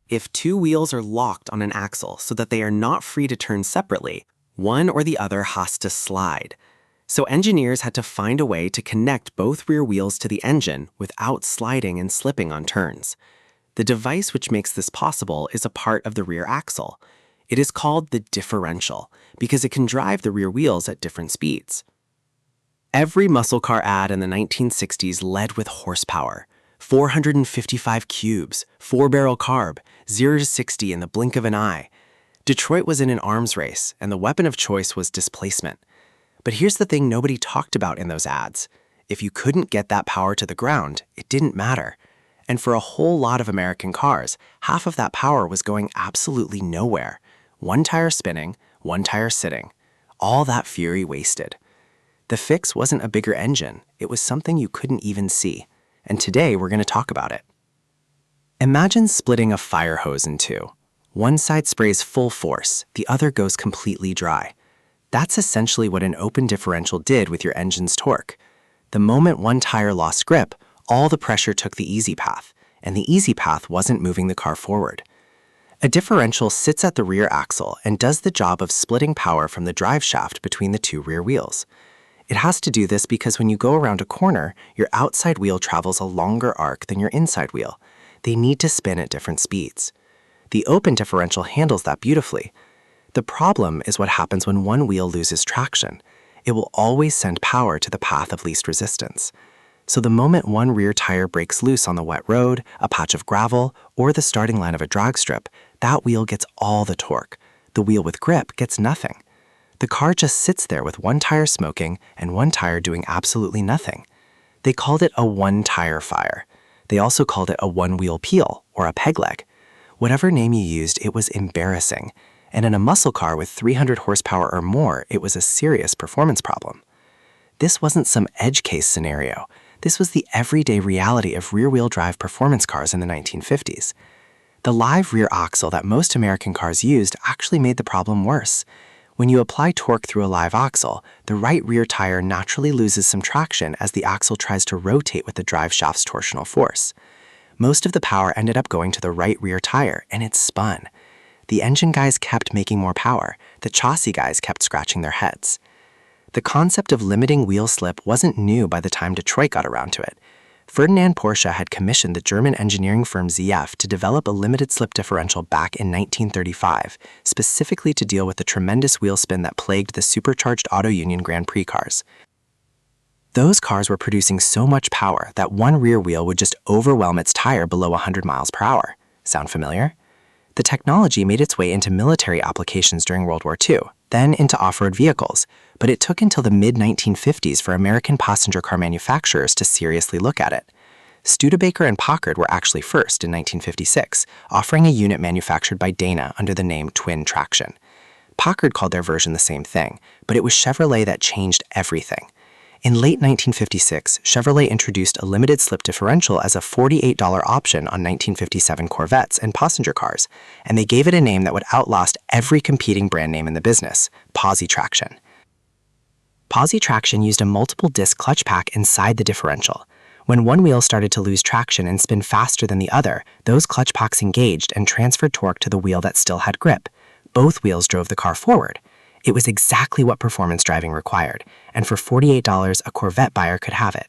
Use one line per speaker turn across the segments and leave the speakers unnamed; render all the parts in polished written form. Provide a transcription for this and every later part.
If two wheels are locked on an axle so that they are not free to turn separately, one or the other has to slide. So engineers had to find a way to connect both rear wheels to the engine without sliding and slipping on turns. The device which makes this possible is a part of the rear axle. It is called the differential because it can drive the rear wheels at different speeds. Every muscle car ad in the 1960s led with horsepower. 455 cubes, 4-barrel carb, 0 to 60 in the blink of an eye. Detroit was in an arms race, and the weapon of choice was displacement. But here's the thing nobody talked about in those ads. If you couldn't get that power to the ground, it didn't matter. And for a whole lot of American cars, half of that power was going absolutely nowhere. One tire spinning, one tire sitting. All that fury wasted. The fix wasn't a bigger engine, it was something you couldn't even see. And today we're going to talk about it. Imagine splitting a fire hose in two. One side sprays full force, the other goes completely dry. That's essentially what an open differential did with your engine's torque. The moment one tire lost grip, all the pressure took the easy path, and the easy path wasn't moving the car forward. A differential sits at the rear axle and does the job of splitting power from the drive shaft between the two rear wheels. It has to do this because when you go around a corner, your outside wheel travels a longer arc than your inside wheel. They need to spin at different speeds. The open differential handles that beautifully. The problem is what happens when one wheel loses traction. It will always send power to the path of least resistance. So the moment one rear tire breaks loose on the wet road, a patch of gravel, or the starting line of a drag strip, that wheel gets all the torque. The wheel with grip gets nothing. The car just sits there with one tire smoking and one tire doing absolutely nothing. They called it a one-tire fire. They also called it a one-wheel peel or a peg leg. Whatever name you used, it was embarrassing. And in a muscle car with 300 horsepower or more, it was a serious performance problem. This wasn't some edge case scenario. This was the everyday reality of rear-wheel drive performance cars in the 1950s. The live rear axle that most American cars used actually made the problem worse. When you apply torque through a live axle, the right rear tire naturally loses some traction as the axle tries to rotate with the drive shaft's torsional force. Most of the power ended up going to the right rear tire, and it spun. The engine guys kept making more power. The chassis guys kept scratching their heads. The concept of limiting wheel slip wasn't new by the time Detroit got around to it. Ferdinand Porsche had commissioned the German engineering firm ZF to develop a limited slip differential back in 1935, specifically to deal with the tremendous wheel spin that plagued the supercharged Auto Union Grand Prix cars. Those cars were producing so much power that one rear wheel would just overwhelm its tire below 100 miles per hour. Sound familiar? The technology made its way into military applications during World War II, then into off-road vehicles, but it took until the mid-1950s for American passenger car manufacturers to seriously look at it. Studebaker and Packard were actually first in 1956, offering a unit manufactured by Dana under the name Twin Traction. Packard called their version the same thing, but it was Chevrolet that changed everything. In late 1956, Chevrolet introduced a limited slip differential as a $48 option on 1957 Corvettes and passenger cars, and they gave it a name that would outlast every competing brand name in the business, Positraction. Positraction used a multiple disc clutch pack inside the differential. When one wheel started to lose traction and spin faster than the other, those clutch packs engaged and transferred torque to the wheel that still had grip. Both wheels drove the car forward. It was exactly what performance driving required, and for $48, a Corvette buyer could have it.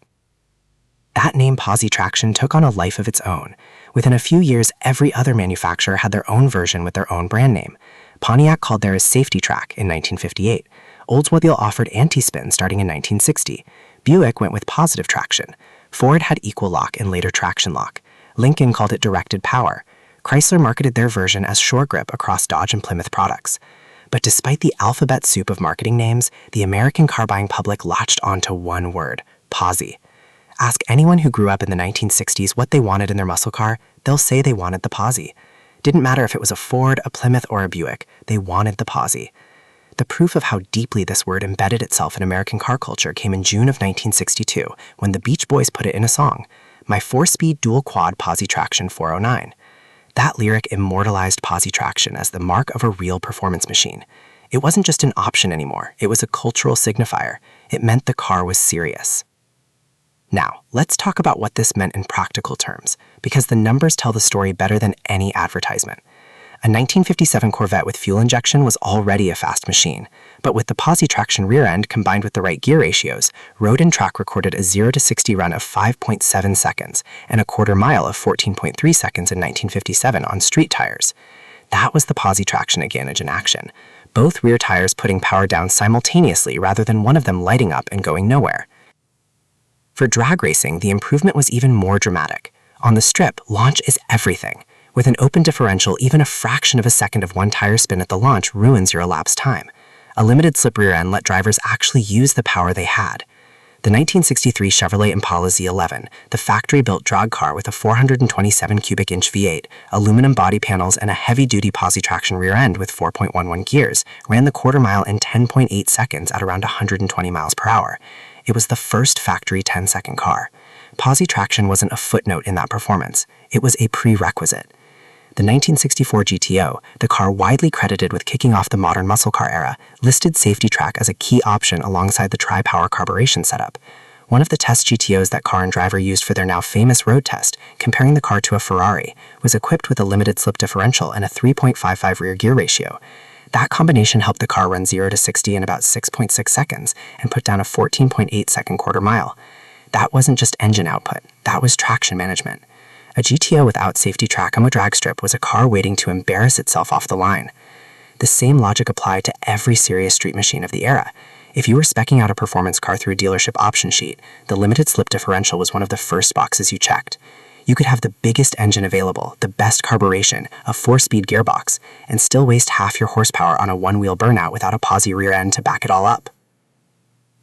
That name Positraction took on a life of its own. Within a few years, every other manufacturer had their own version with their own brand name. Pontiac called theirs Safety Track in 1958. Oldsmobile offered anti-spin starting in 1960. Buick went with Positive Traction. Ford had Equal Lock and later Traction Lock. Lincoln called it Directed Power. Chrysler marketed their version as Shore Grip across Dodge and Plymouth products. But despite the alphabet soup of marketing names, the American car-buying public latched onto one word, Posi. Ask anyone who grew up in the 1960s what they wanted in their muscle car, they'll say they wanted the Posi. Didn't matter if it was a Ford, a Plymouth, or a Buick, they wanted the Posi. The proof of how deeply this word embedded itself in American car culture came in June of 1962, when the Beach Boys put it in a song, My 4-Speed Dual Quad Positraction 409. That lyric immortalized Positraction as the mark of a real performance machine. It wasn't just an option anymore, it was a cultural signifier. It meant the car was serious.
Now, let's talk about what this meant in practical terms, because the numbers tell the story better than any advertisement. A 1957 Corvette with fuel injection was already a fast machine, but with the Positraction rear end combined with the right gear ratios, Road and Track recorded a 0 to 60 run of 5.7 seconds and a quarter mile of 14.3 seconds in 1957 on street tires. That was the Positraction advantage in action, both rear tires putting power down simultaneously rather than one of them lighting up and going nowhere. For drag racing, the improvement was even more dramatic. On the strip, launch is everything. With an open differential, even a fraction of a second of one tire spin at the launch ruins your elapsed time. A limited slip rear end let drivers actually use the power they had. The 1963 Chevrolet Impala Z11, the factory-built drag car with a 427 cubic inch V8, aluminum body panels, and a heavy-duty Positraction rear end with 4.11 gears, ran the quarter mile in 10.8 seconds at around 120 miles per hour. It was the first factory 10-second car. Positraction wasn't a footnote in that performance. It was a prerequisite. The 1964 GTO, the car widely credited with kicking off the modern muscle car era, listed safety track as a key option alongside the tri-power carburation setup. One of the test GTOs that car and driver used for their now famous road test, comparing the car to a Ferrari, was equipped with a limited slip differential and a 3.55 rear gear ratio. That combination helped the car run 0 to 60 in about 6.6 seconds and put down a 14.8 second quarter mile. That wasn't just engine output, that was traction management. A GTO without safety track on a drag strip was a car waiting to embarrass itself off the line. The same logic applied to every serious street machine of the era. If you were speccing out a performance car through a dealership option sheet, the limited slip differential was one of the first boxes you checked. You could have the biggest engine available, the best carburation, a 4-speed gearbox, and still waste half your horsepower on a one-wheel Burnout without a Posi rear end to back it all up.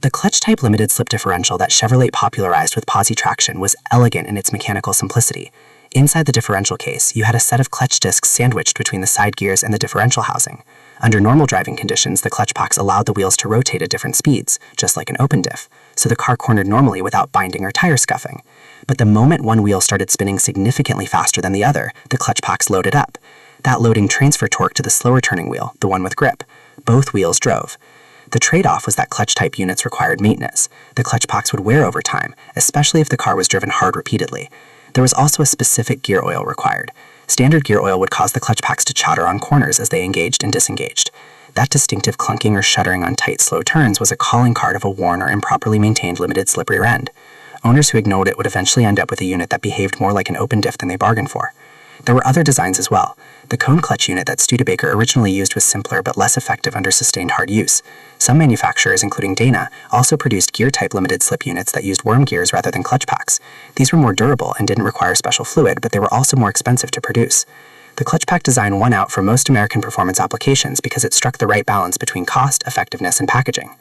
The clutch-type limited slip differential that Chevrolet popularized with Positraction was elegant in its mechanical simplicity. Inside the differential case, you had a set of clutch discs sandwiched between the side gears and the differential housing. Under normal driving conditions, the clutch packs allowed the wheels to rotate at different speeds, just like an open diff, so the car cornered normally without binding or tire scuffing. But the moment one wheel started spinning significantly faster than the other, the clutch packs loaded up. That loading transferred torque to the slower turning wheel, the one with grip. Both wheels drove. The trade-off was that clutch-type units required maintenance. The clutch packs would wear over time, especially if the car was driven hard repeatedly. There was also a specific gear oil required. Standard gear oil would cause the clutch packs to chatter on corners as they engaged and disengaged. That distinctive clunking or shuddering on tight, slow turns was a calling card of a worn or improperly maintained limited slip rear end. Owners who ignored it would eventually end up with a unit that behaved more like an open diff than they bargained for. There were other designs as well. The cone clutch unit that Studebaker originally used was simpler but less effective under sustained hard use. Some manufacturers, including Dana, also produced gear-type limited slip units that used worm gears rather than clutch packs. These were more durable and didn't require special fluid, but they were also more expensive to produce. The clutch pack design won out for most American performance applications because it struck the right balance between cost, effectiveness, and packaging.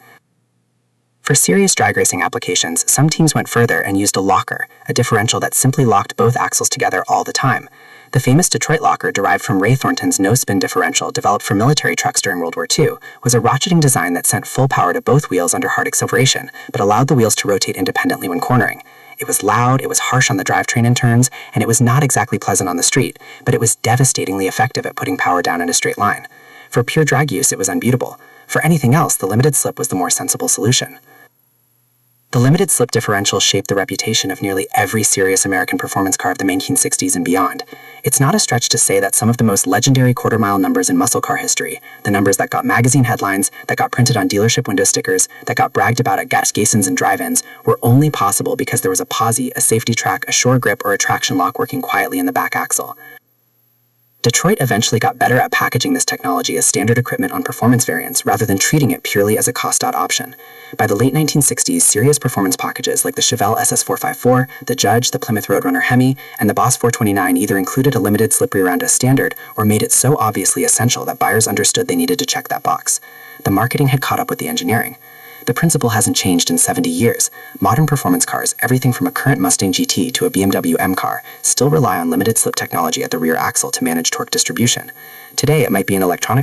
For serious drag racing applications, some teams went further and used a locker, a differential that simply locked both axles together all the time. The famous Detroit locker, derived from Ray Thornton's no-spin differential developed for military trucks during World War II, was a ratcheting design that sent full power to both wheels under hard acceleration, but allowed the wheels to rotate independently when cornering. It was loud, it was harsh on the drivetrain in turns, and it was not exactly pleasant on the street, but it was devastatingly effective at putting power down in a straight line. For pure drag use, it was unbeatable. For anything else, the limited slip was the more sensible solution. The limited slip differential shaped the reputation of nearly every serious American performance car of the 1960s and beyond. It's not a stretch to say that some of the most legendary quarter-mile numbers in muscle car history, the numbers that got magazine headlines, that got printed on dealership window stickers, that got bragged about at gas stations and drive-ins, were only possible because there was a Posi, a safety track, a shore grip, or a traction lock working quietly in the back axle. Detroit eventually got better at packaging this technology as standard equipment on performance variants rather than treating it purely as a cost-out option. By the late 1960s, serious performance packages like the Chevelle SS454, the Judge, the Plymouth Roadrunner Hemi, and the Boss 429 either included a limited slip rear end as standard or made it so obviously essential that buyers understood they needed to check that box. The marketing had caught up with the engineering. The principle hasn't changed in 70 years. Modern performance cars, everything from a current Mustang GT to a BMW M car, still rely on limited slip technology at the rear axle to manage torque distribution. Today, it might be an electronically